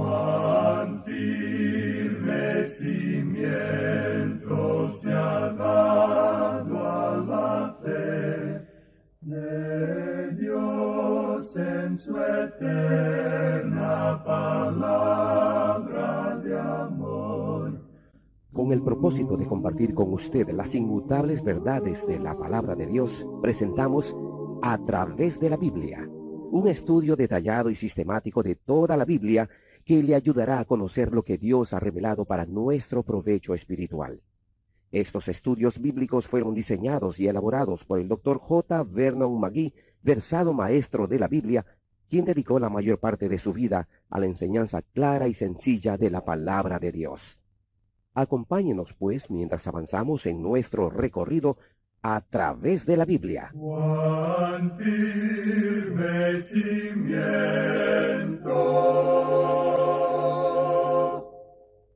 cuán firme cimiento se ha dado a la fe de Dios en su eterna palabra de amor. Con el propósito de compartir con usted las inmutables verdades de la palabra de Dios, presentamos A través de la Biblia, un estudio detallado y sistemático de toda la Biblia que le ayudará a conocer lo que Dios ha revelado para nuestro provecho espiritual. Estos estudios bíblicos fueron diseñados y elaborados por el Dr. J. Vernon McGee, versado maestro de la Biblia, quien dedicó la mayor parte de su vida a la enseñanza clara y sencilla de la palabra de Dios. Acompáñenos, pues, mientras avanzamos en nuestro recorrido a través de la Biblia. Cuán firme cimiento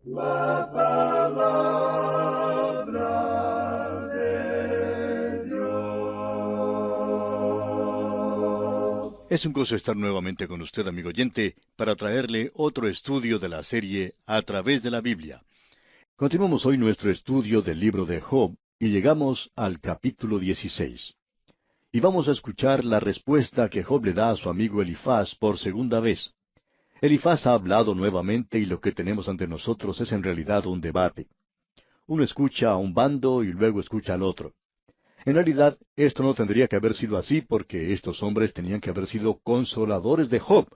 la palabra de Dios. Es un gozo estar nuevamente con usted, amigo oyente, para traerle otro estudio de la serie A través de la Biblia. Continuamos hoy nuestro estudio del libro de Job y llegamos al capítulo 16. Y vamos a escuchar la respuesta que Job le da a su amigo Elifaz por segunda vez. Elifaz ha hablado nuevamente y lo que tenemos ante nosotros es en realidad un debate. Uno escucha a un bando y luego escucha al otro. En realidad, esto no tendría que haber sido así porque estos hombres tenían que haber sido consoladores de Job.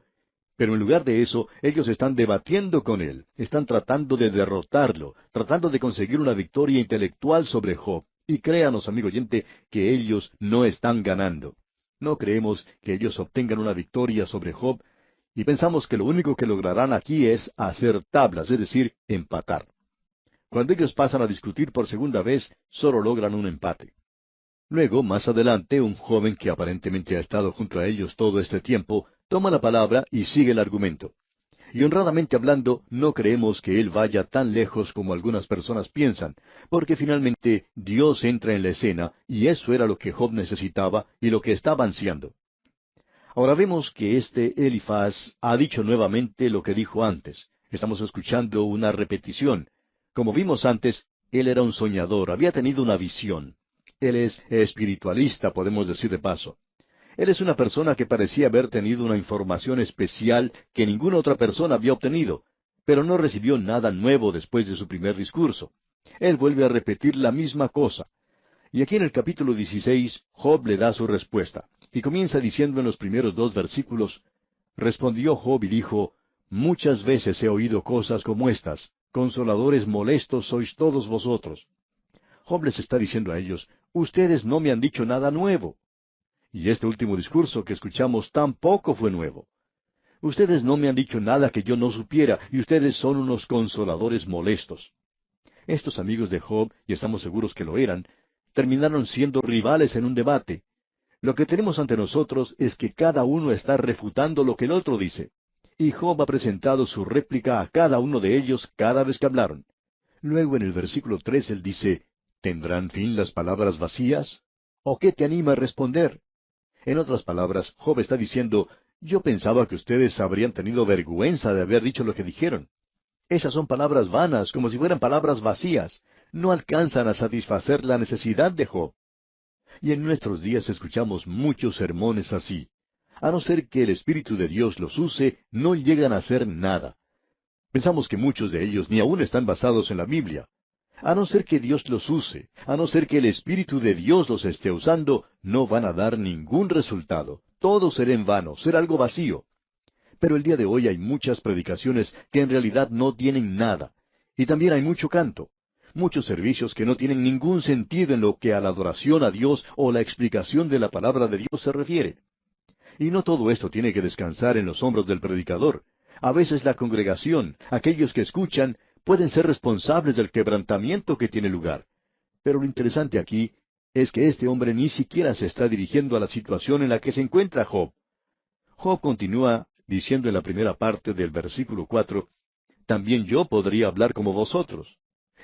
Pero en lugar de eso, ellos están debatiendo con él, están tratando de derrotarlo, tratando de conseguir una victoria intelectual sobre Job. Y créanos, amigo oyente, que ellos no están ganando. No creemos que ellos obtengan una victoria sobre Job, y pensamos que lo único que lograrán aquí es hacer tablas, es decir, empatar. Cuando ellos pasan a discutir por segunda vez, solo logran un empate. Luego, más adelante, un joven que aparentemente ha estado junto a ellos todo este tiempo, toma la palabra y sigue el argumento. Y honradamente hablando, no creemos que él vaya tan lejos como algunas personas piensan, porque finalmente Dios entra en la escena, y eso era lo que Job necesitaba y lo que estaba ansiando. Ahora vemos que este Elifaz ha dicho nuevamente lo que dijo antes. Estamos escuchando una repetición. Como vimos antes, él era un soñador, había tenido una visión. Él es espiritualista, podemos decir de paso. Él es una persona que parecía haber tenido una información especial que ninguna otra persona había obtenido, pero no recibió nada nuevo después de su primer discurso. Él vuelve a repetir la misma cosa. Y aquí en el capítulo 16, Job le da su respuesta, y comienza diciendo en los primeros 2 versículos, respondió Job y dijo, muchas veces he oído cosas como estas, consoladores molestos sois todos vosotros. Job les está diciendo a ellos, ustedes no me han dicho nada nuevo. Y este último discurso que escuchamos tampoco fue nuevo. Ustedes no me han dicho nada que yo no supiera, y ustedes son unos consoladores molestos. Estos amigos de Job, y estamos seguros que lo eran, terminaron siendo rivales en un debate. Lo que tenemos ante nosotros es que cada uno está refutando lo que el otro dice. Y Job ha presentado su réplica a cada uno de ellos cada vez que hablaron. Luego en el versículo 3 él dice, ¿tendrán fin las palabras vacías? ¿O qué te anima a responder? En otras palabras, Job está diciendo, yo pensaba que ustedes habrían tenido vergüenza de haber dicho lo que dijeron. Esas son palabras vanas, como si fueran palabras vacías. No alcanzan a satisfacer la necesidad de Job. Y en nuestros días escuchamos muchos sermones así. A no ser que el Espíritu de Dios los use, no llegan a hacer nada. Pensamos que muchos de ellos ni aún están basados en la Biblia. A no ser que Dios los use, a no ser que el Espíritu de Dios los esté usando, no van a dar ningún resultado. Todo será en vano, será algo vacío. Pero el día de hoy hay muchas predicaciones que en realidad no tienen nada. Y también hay mucho canto. Muchos servicios que no tienen ningún sentido en lo que a la adoración a Dios o la explicación de la palabra de Dios se refiere. Y no todo esto tiene que descansar en los hombros del predicador. A veces la congregación, aquellos que escuchan, pueden ser responsables del quebrantamiento que tiene lugar. Pero lo interesante aquí es que este hombre ni siquiera se está dirigiendo a la situación en la que se encuentra Job. Job continúa diciendo en la primera parte del versículo 4, también yo podría hablar como vosotros.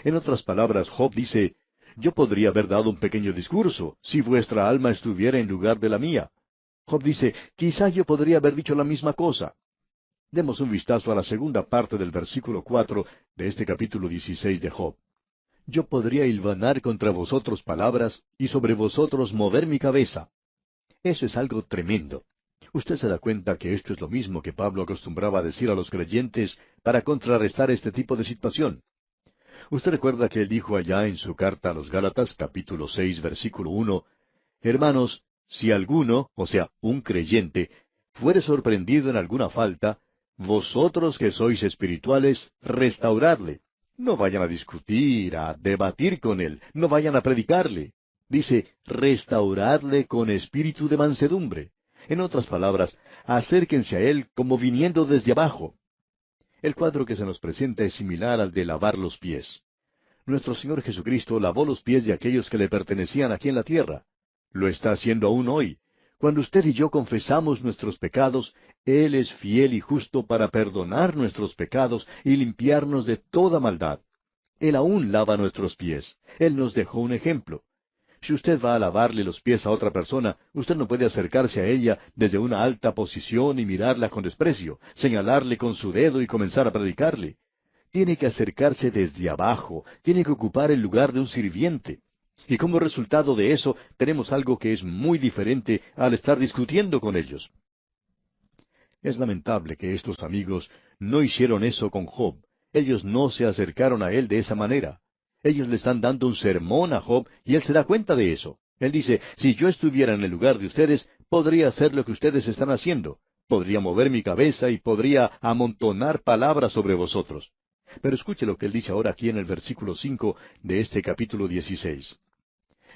En otras palabras, Job dice, yo podría haber dado un pequeño discurso, si vuestra alma estuviera en lugar de la mía. Job dice, quizá yo podría haber dicho la misma cosa. Demos un vistazo a la segunda parte del versículo 4 de este capítulo 16 de Job. Yo podría hilvanar contra vosotros palabras y sobre vosotros mover mi cabeza. Eso es algo tremendo. Usted se da cuenta que esto es lo mismo que Pablo acostumbraba a decir a los creyentes para contrarrestar este tipo de situación. Usted recuerda que él dijo allá en su carta a los Gálatas, capítulo 6, versículo 1, Hermanos, si alguno, o sea, un creyente, fuere sorprendido en alguna falta, vosotros que sois espirituales, restauradle. No vayan a discutir, a debatir con él, no vayan a predicarle. Dice, restauradle con espíritu de mansedumbre. En otras palabras, acérquense a él como viniendo desde abajo. El cuadro que se nos presenta es similar al de lavar los pies. Nuestro Señor Jesucristo lavó los pies de aquellos que le pertenecían aquí en la tierra. Lo está haciendo aún hoy. Cuando usted y yo confesamos nuestros pecados, Él es fiel y justo para perdonar nuestros pecados y limpiarnos de toda maldad. Él aún lava nuestros pies. Él nos dejó un ejemplo. Si usted va a lavarle los pies a otra persona, usted no puede acercarse a ella desde una alta posición y mirarla con desprecio, señalarle con su dedo y comenzar a predicarle. Tiene que acercarse desde abajo, tiene que ocupar el lugar de un sirviente. Y como resultado de eso, tenemos algo que es muy diferente al estar discutiendo con ellos. Es lamentable que estos amigos no hicieron eso con Job. Ellos no se acercaron a él de esa manera. Ellos le están dando un sermón a Job y él se da cuenta de eso. Él dice, si yo estuviera en el lugar de ustedes, podría hacer lo que ustedes están haciendo. Podría mover mi cabeza y podría amontonar palabras sobre vosotros. Pero escuche lo que él dice ahora aquí en el versículo 5 de este capítulo 16.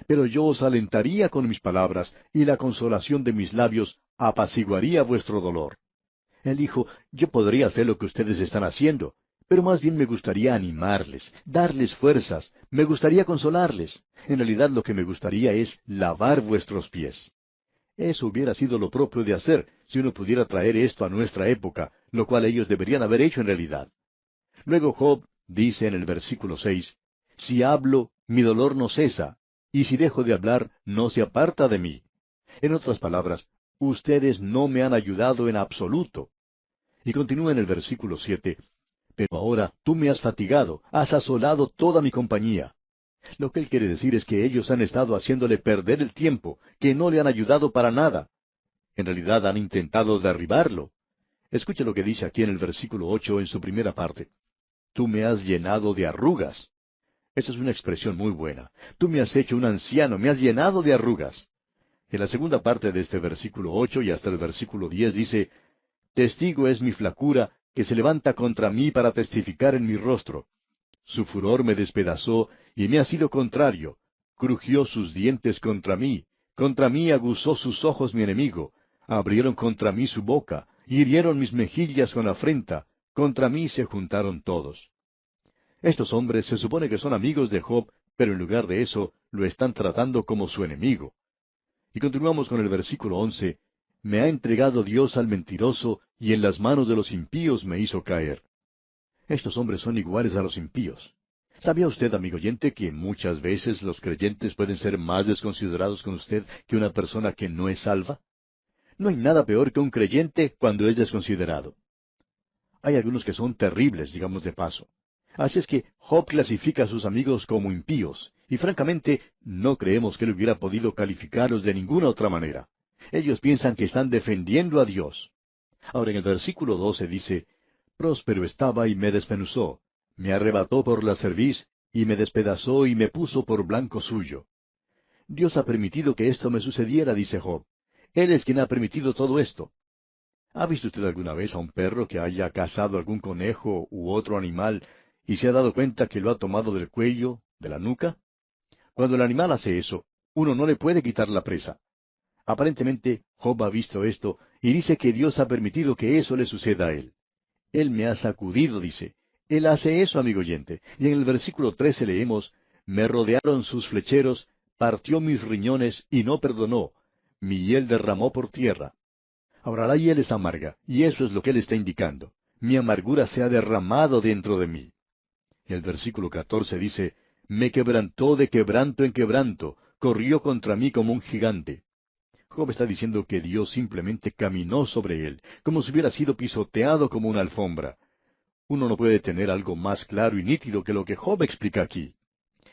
Pero yo os alentaría con mis palabras, y la consolación de mis labios apaciguaría vuestro dolor. Él dijo, yo podría hacer lo que ustedes están haciendo, pero más bien me gustaría animarles, darles fuerzas, me gustaría consolarles. En realidad lo que me gustaría es lavar vuestros pies. Eso hubiera sido lo propio de hacer, si uno pudiera traer esto a nuestra época, lo cual ellos deberían haber hecho en realidad. Luego Job dice en el versículo 6, si hablo, mi dolor no cesa, y si dejo de hablar, no se aparta de mí. En otras palabras, ustedes no me han ayudado en absoluto. Y continúa en el versículo 7, pero ahora tú me has fatigado, has asolado toda mi compañía. Lo que él quiere decir es que ellos han estado haciéndole perder el tiempo, que no le han ayudado para nada. En realidad han intentado derribarlo. Escuche lo que dice aquí en el versículo 8 en su primera parte. Tú me has llenado de arrugas. Esa es una expresión muy buena. Tú me has hecho un anciano, me has llenado de arrugas. En la segunda parte de este versículo 8 y hasta el versículo 10 dice, testigo es mi flacura, que se levanta contra mí para testificar en mi rostro. Su furor me despedazó y me ha sido contrario. Crujió sus dientes contra mí aguzó sus ojos mi enemigo. Abrieron contra mí su boca, hirieron mis mejillas con afrenta, contra mí se juntaron todos. Estos hombres se supone que son amigos de Job, pero en lugar de eso lo están tratando como su enemigo. Y continuamos con el versículo 11. Me ha entregado Dios al mentiroso, y en las manos de los impíos me hizo caer. Estos hombres son iguales a los impíos. ¿Sabía usted, amigo oyente, que muchas veces los creyentes pueden ser más desconsiderados con usted que una persona que no es salva? No hay nada peor que un creyente cuando es desconsiderado. Hay algunos que son terribles, digamos de paso. Así es que Job clasifica a sus amigos como impíos, y francamente no creemos que él hubiera podido calificarlos de ninguna otra manera. Ellos piensan que están defendiendo a Dios. Ahora en el versículo 12 dice, próspero estaba y me desmenuzó, me arrebató por la cerviz, y me despedazó y me puso por blanco suyo. Dios ha permitido que esto me sucediera, dice Job. Él es quien ha permitido todo esto. ¿Ha visto usted alguna vez a un perro que haya cazado algún conejo u otro animal y se ha dado cuenta que lo ha tomado del cuello, de la nuca? Cuando el animal hace eso, uno no le puede quitar la presa. Aparentemente, Job ha visto esto y dice que Dios ha permitido que eso le suceda a él. Él me ha sacudido, dice. Él hace eso, amigo oyente. Y en el versículo 13 leemos, me rodearon sus flecheros, partió mis riñones y no perdonó. Mi hiel derramó por tierra. Ahora la hiel es amarga, y eso es lo que él está indicando. Mi amargura se ha derramado dentro de mí. El versículo 14 dice, me quebrantó de quebranto en quebranto, corrió contra mí como un gigante. Job está diciendo que Dios simplemente caminó sobre él, como si hubiera sido pisoteado como una alfombra. Uno no puede tener algo más claro y nítido que lo que Job explica aquí.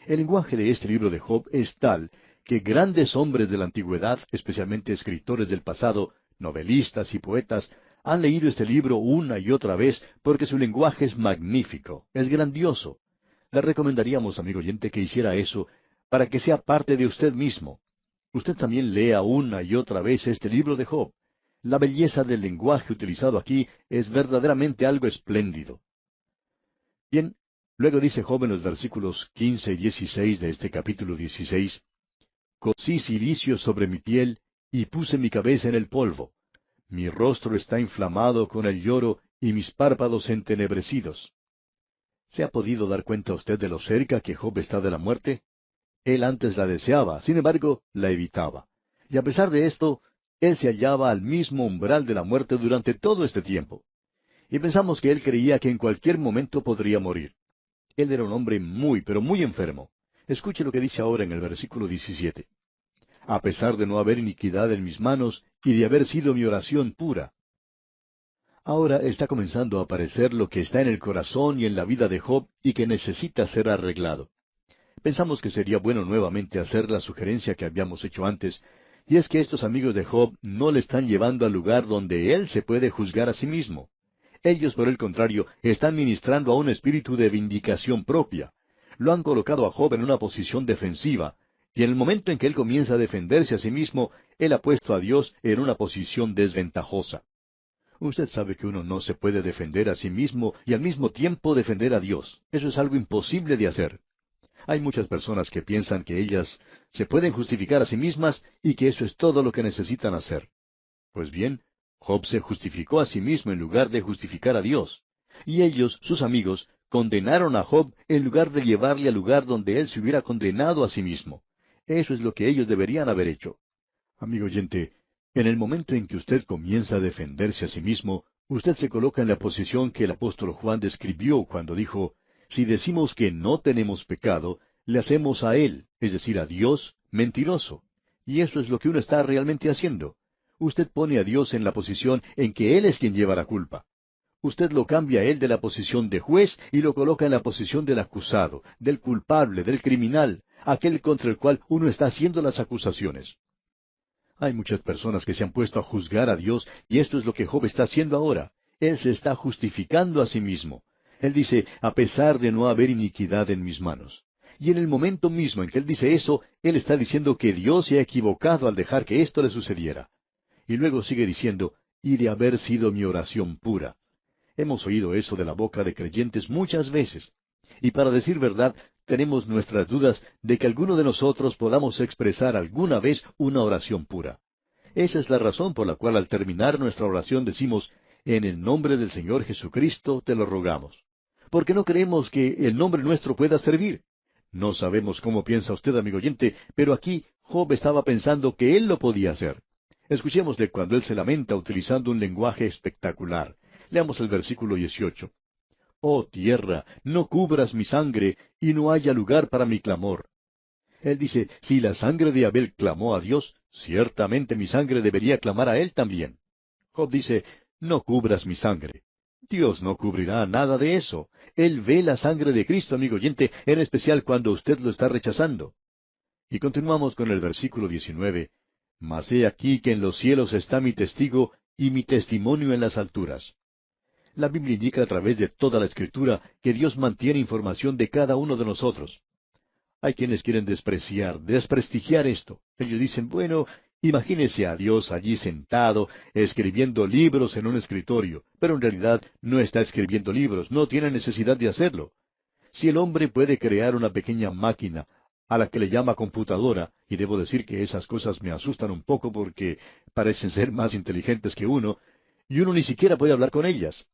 El lenguaje de este libro de Job es tal que grandes hombres de la antigüedad, especialmente escritores del pasado, novelistas y poetas, han leído este libro una y otra vez porque su lenguaje es magnífico, es grandioso. Le recomendaríamos, amigo oyente, que hiciera eso para que sea parte de usted mismo. Usted también lea una y otra vez este libro de Job. La belleza del lenguaje utilizado aquí es verdaderamente algo espléndido. Bien, luego dice Job en los versículos 15 y 16 de este capítulo 16, «Cocí cilicio sobre mi piel y puse mi cabeza en el polvo. Mi rostro está inflamado con el lloro y mis párpados entenebrecidos». ¿Se ha podido dar cuenta usted de lo cerca que Job está de la muerte? Él antes la deseaba, sin embargo, la evitaba. Y a pesar de esto, él se hallaba al mismo umbral de la muerte durante todo este tiempo. Y pensamos que él creía que en cualquier momento podría morir. Él era un hombre muy, pero muy enfermo. Escuche lo que dice ahora en el versículo 17. «A pesar de no haber iniquidad en mis manos y de haber sido mi oración pura». Ahora está comenzando a aparecer lo que está en el corazón y en la vida de Job y que necesita ser arreglado. Pensamos que sería bueno nuevamente hacer la sugerencia que habíamos hecho antes, y es que estos amigos de Job no le están llevando al lugar donde él se puede juzgar a sí mismo. Ellos, por el contrario, están ministrando a un espíritu de vindicación propia. Lo han colocado a Job en una posición defensiva, y en el momento en que él comienza a defenderse a sí mismo, él ha puesto a Dios en una posición desventajosa. Usted sabe que uno no se puede defender a sí mismo y al mismo tiempo defender a Dios. Eso es algo imposible de hacer. Hay muchas personas que piensan que ellas se pueden justificar a sí mismas y que eso es todo lo que necesitan hacer. Pues bien, Job se justificó a sí mismo en lugar de justificar a Dios. Y ellos, sus amigos, condenaron a Job en lugar de llevarle al lugar donde él se hubiera condenado a sí mismo. Eso es lo que ellos deberían haber hecho. Amigo oyente, en el momento en que usted comienza a defenderse a sí mismo, usted se coloca en la posición que el apóstol Juan describió cuando dijo, «Si decimos que no tenemos pecado, le hacemos a él, es decir, a Dios, mentiroso». Y eso es lo que uno está realmente haciendo. Usted pone a Dios en la posición en que Él es quien lleva la culpa. Usted lo cambia a Él de la posición de juez y lo coloca en la posición del acusado, del culpable, del criminal, aquel contra el cual uno está haciendo las acusaciones. Hay muchas personas que se han puesto a juzgar a Dios, y esto es lo que Job está haciendo ahora. Él se está justificando a sí mismo. Él dice, «a pesar de no haber iniquidad en mis manos». Y en el momento mismo en que él dice eso, él está diciendo que Dios se ha equivocado al dejar que esto le sucediera. Y luego sigue diciendo, «y de haber sido mi oración pura». Hemos oído eso de la boca de creyentes muchas veces. Y para decir verdad, tenemos nuestras dudas de que alguno de nosotros podamos expresar alguna vez una oración pura. Esa es la razón por la cual al terminar nuestra oración decimos, «En el nombre del Señor Jesucristo te lo rogamos». Porque no creemos que el nombre nuestro pueda servir. No sabemos cómo piensa usted, amigo oyente, pero aquí Job estaba pensando que él lo podía hacer. Escuchémosle cuando él se lamenta utilizando un lenguaje espectacular. Leamos el versículo 18. «Oh tierra, no cubras mi sangre, y no haya lugar para mi clamor». Él dice, si la sangre de Abel clamó a Dios, ciertamente mi sangre debería clamar a él también. Job dice, «no cubras mi sangre». Dios no cubrirá nada de eso. Él ve la sangre de Cristo, amigo oyente, en especial cuando usted lo está rechazando. Y continuamos con el versículo 19. «Mas he aquí que en los cielos está mi testigo, y mi testimonio en las alturas». La Biblia indica a través de toda la Escritura que Dios mantiene información de cada uno de nosotros. Hay quienes quieren desprestigiar esto. Ellos dicen, bueno, imagínese a Dios allí sentado, escribiendo libros en un escritorio, pero en realidad no está escribiendo libros, no tiene necesidad de hacerlo. Si el hombre puede crear una pequeña máquina, a la que le llama computadora, y debo decir que esas cosas me asustan un poco porque parecen ser más inteligentes que uno, y uno ni siquiera puede hablar con ellas.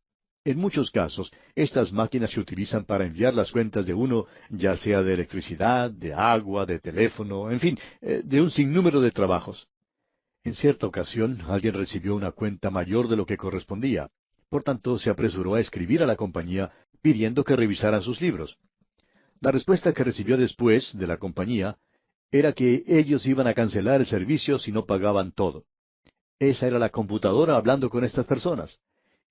En muchos casos, estas máquinas se utilizan para enviar las cuentas de uno, ya sea de electricidad, de agua, de teléfono, en fin, de un sinnúmero de trabajos. En cierta ocasión, alguien recibió una cuenta mayor de lo que correspondía. Por tanto, se apresuró a escribir a la compañía pidiendo que revisaran sus libros. La respuesta que recibió después de la compañía era que ellos iban a cancelar el servicio si no pagaban todo. Esa era la computadora hablando con estas personas.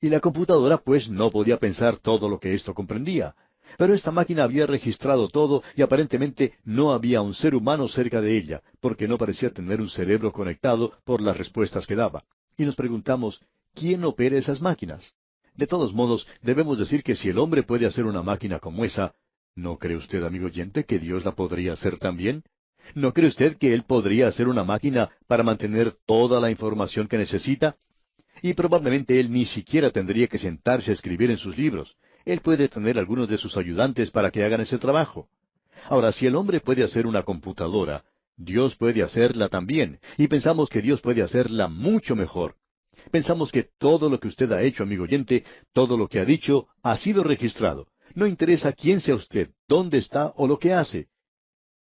Y la computadora pues no podía pensar todo lo que esto comprendía. Pero esta máquina había registrado todo y aparentemente no había un ser humano cerca de ella, porque no parecía tener un cerebro conectado por las respuestas que daba. Y nos preguntamos, ¿quién opera esas máquinas? De todos modos, debemos decir que si el hombre puede hacer una máquina como esa, ¿no cree usted, amigo oyente, que Dios la podría hacer también? ¿No cree usted que Él podría hacer una máquina para mantener toda la información que necesita? Y probablemente Él ni siquiera tendría que sentarse a escribir en sus libros. Él puede tener algunos de sus ayudantes para que hagan ese trabajo. Ahora, si el hombre puede hacer una computadora, Dios puede hacerla también, y pensamos que Dios puede hacerla mucho mejor. Pensamos que todo lo que usted ha hecho, amigo oyente, todo lo que ha dicho, ha sido registrado. No interesa quién sea usted, dónde está o lo que hace.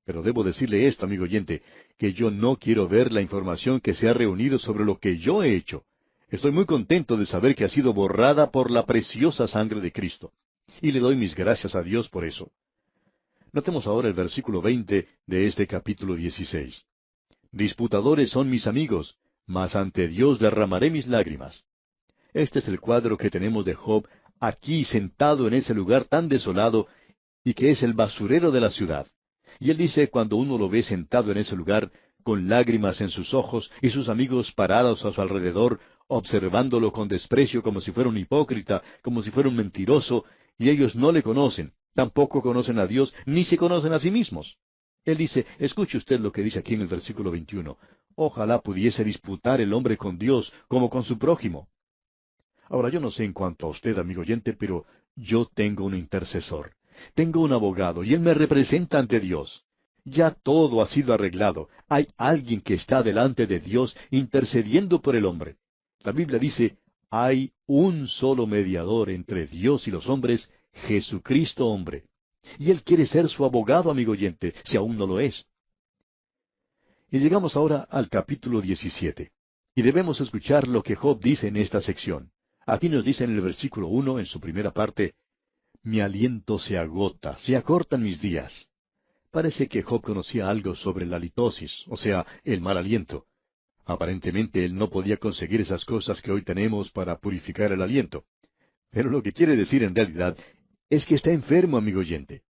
Pero debo decirle esto, amigo oyente, que yo no quiero ver la información que se ha reunido sobre lo que yo he hecho. Estoy muy contento de saber que ha sido borrada por la preciosa sangre de Cristo. Y le doy mis gracias a Dios por eso. Notemos ahora el versículo 20 de este capítulo 16. Disputadores son mis amigos, mas ante Dios derramaré mis lágrimas. Este es el cuadro que tenemos de Job aquí sentado en ese lugar tan desolado y que es el basurero de la ciudad. Y él dice, cuando uno lo ve sentado en ese lugar, con lágrimas en sus ojos y sus amigos parados a su alrededor, observándolo con desprecio como si fuera un hipócrita, como si fuera un mentiroso, y ellos no le conocen, tampoco conocen a Dios, ni se conocen a sí mismos. Él dice, escuche usted lo que dice aquí en el versículo 21, ojalá pudiese disputar el hombre con Dios como con su prójimo. Ahora yo no sé en cuanto a usted, amigo oyente, pero yo tengo un intercesor. Tengo un abogado y él me representa ante Dios. Ya todo ha sido arreglado. Hay alguien que está delante de Dios intercediendo por el hombre. La Biblia dice, hay un solo mediador entre Dios y los hombres, Jesucristo hombre. Y él quiere ser su abogado, amigo oyente, si aún no lo es. Y llegamos ahora al capítulo 17. Y debemos escuchar lo que Job dice en esta sección. Aquí nos dice en el versículo 1, en su primera parte, mi aliento se agota, se acortan mis días. Parece que Job conocía algo sobre la litosis, o sea, el mal aliento. Aparentemente él no podía conseguir esas cosas que hoy tenemos para purificar el aliento. Pero lo que quiere decir en realidad es que está enfermo, amigo oyente.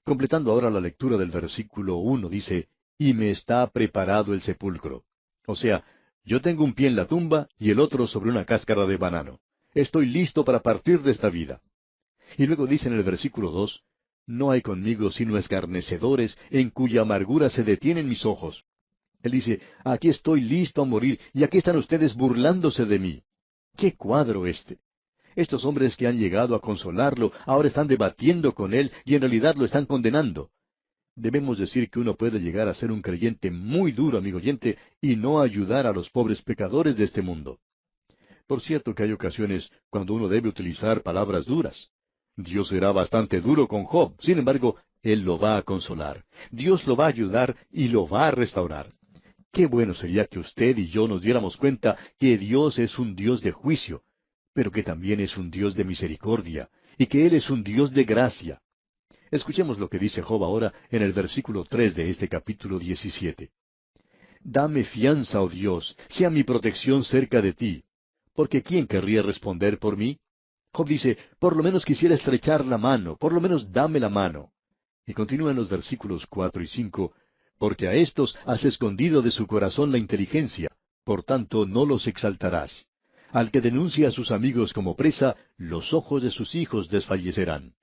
Completando ahora la lectura del versículo 1, dice, y me está preparado el sepulcro. O sea, yo tengo un pie en la tumba y el otro sobre una cáscara de banano. Estoy listo para partir de esta vida. Y luego dice en el versículo 2, no hay conmigo sino escarnecedores, en cuya amargura se detienen mis ojos. Él dice, aquí estoy listo a morir, y aquí están ustedes burlándose de mí. ¡Qué cuadro este! Estos hombres que han llegado a consolarlo, ahora están debatiendo con él, y en realidad lo están condenando. Debemos decir que uno puede llegar a ser un creyente muy duro, amigo oyente, y no ayudar a los pobres pecadores de este mundo. Por cierto que hay ocasiones cuando uno debe utilizar palabras duras. Dios será bastante duro con Job, sin embargo, Él lo va a consolar. Dios lo va a ayudar y lo va a restaurar. Qué bueno sería que usted y yo nos diéramos cuenta que Dios es un Dios de juicio, pero que también es un Dios de misericordia, y que Él es un Dios de gracia. Escuchemos lo que dice Job ahora en el versículo 3 de este capítulo 17. Dame fianza, oh Dios, sea mi protección cerca de ti, porque ¿quién querría responder por mí? Job dice, por lo menos quisiera estrechar la mano, por lo menos dame la mano. Y continúa en los versículos 4 y 5, porque a éstos has escondido de su corazón la inteligencia, por tanto no los exaltarás. Al que denuncia a sus amigos como presa, los ojos de sus hijos desfallecerán.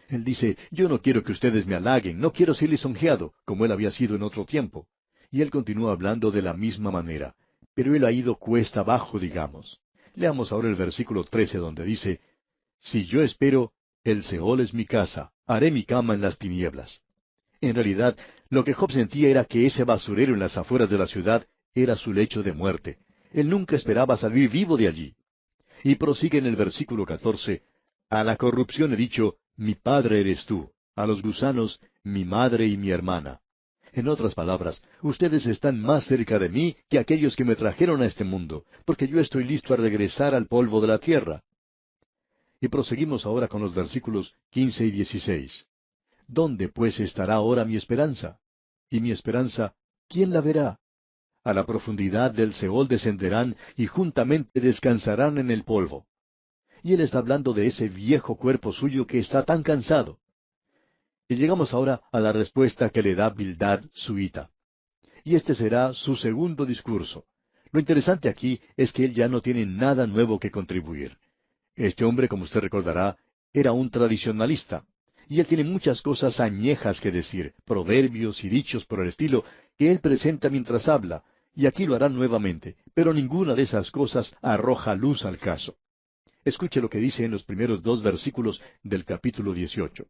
Él dice, yo no quiero que ustedes me halaguen, no quiero ser lisonjeado, como él había sido en otro tiempo. Y él continúa hablando de la misma manera, pero él ha ido cuesta abajo, digamos. Leamos ahora el versículo 13, donde dice, si yo espero, el Seol es mi casa, haré mi cama en las tinieblas. En realidad, lo que Job sentía era que ese basurero en las afueras de la ciudad era su lecho de muerte. Él nunca esperaba salir vivo de allí. Y prosigue en el versículo 14, a la corrupción he dicho, mi padre eres tú, a los gusanos, mi madre y mi hermana. En otras palabras, ustedes están más cerca de mí que aquellos que me trajeron a este mundo, porque yo estoy listo a regresar al polvo de la tierra. Y proseguimos ahora con los versículos 15 y 16. ¿Dónde pues estará ahora mi esperanza? y mi esperanza, ¿quién la verá? A la profundidad del Seol descenderán y juntamente descansarán en el polvo. Y él está hablando de ese viejo cuerpo suyo que está tan cansado. Y llegamos ahora a la respuesta que le da Bildad suita. Y este será su segundo discurso. Lo interesante aquí es que él ya no tiene nada nuevo que contribuir. Este hombre, como usted recordará, era un tradicionalista. Y él tiene muchas cosas añejas que decir, proverbios y dichos por el estilo, que él presenta mientras habla, y aquí lo hará nuevamente, pero ninguna de esas cosas arroja luz al caso. Escuche lo que dice en los primeros 2 versículos del capítulo 18.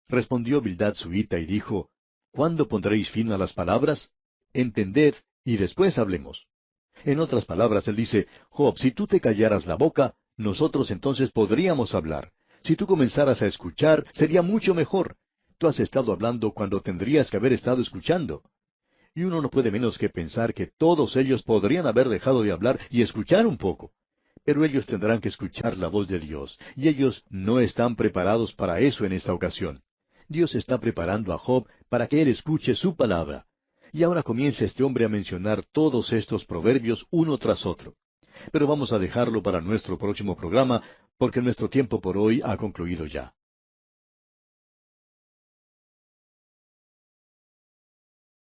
Respondió Bildad suita y dijo, ¿Cuándo pondréis fin a las palabras? Entended, y después hablemos. En otras palabras, él dice, Job, si tú te callaras la boca, nosotros entonces podríamos hablar. Si tú comenzaras a escuchar, sería mucho mejor. Tú has estado hablando cuando tendrías que haber estado escuchando. Y uno no puede menos que pensar que todos ellos podrían haber dejado de hablar y escuchar un poco. Pero ellos tendrán que escuchar la voz de Dios, y ellos no están preparados para eso en esta ocasión. Dios está preparando a Job para que él escuche su palabra. Y ahora comienza este hombre a mencionar todos estos proverbios uno tras otro. Pero vamos a dejarlo para nuestro próximo programa, porque nuestro tiempo por hoy ha concluido ya.